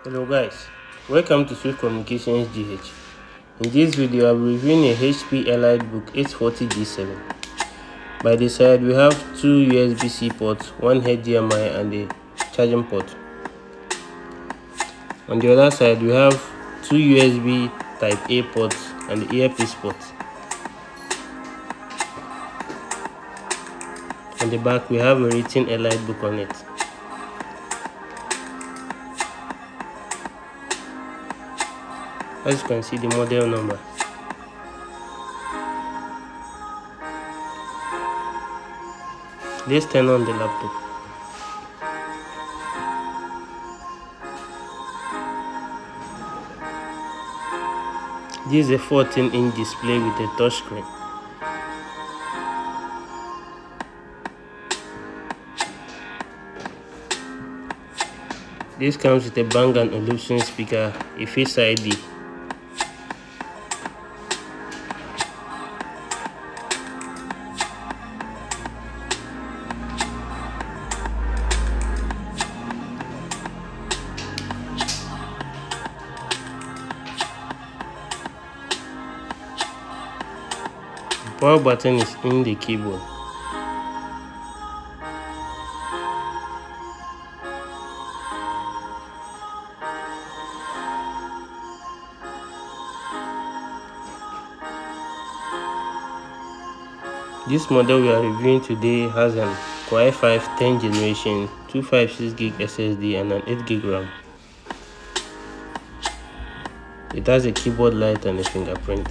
Hello guys, welcome to Swift Communications GH. In this video I'll be reviewing a HP EliteBook 840G7. By the side we have two USB-C ports, one HDMI and a charging port. On the other side we have two USB type A ports and the earpiece port. On the back we have a written EliteBook on it. As you can see, the model number. Let's turn on the laptop. This is a 14-inch display with a touchscreen. This comes with a Bang & Olufsen speaker, a Face ID. The power button is in the keyboard. This model we are reviewing today has an Core i5 10th generation, 256GB SSD and an 8GB RAM. It has a keyboard light and a fingerprint.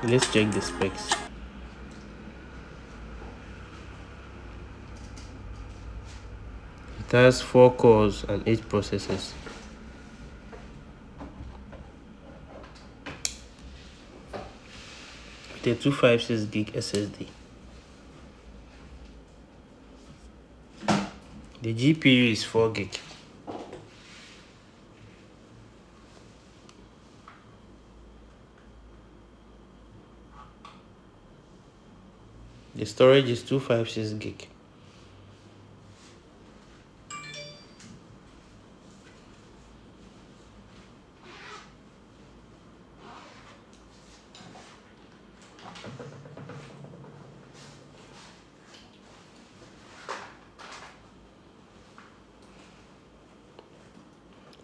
Let's check the specs. It has 4 cores and 8 processors. With a 256GB SSD. The GPU is 4GB. The storage is 256GB.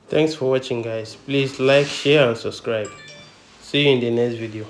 Thanks for watching guys. Please like, share and subscribe. See you in the next video.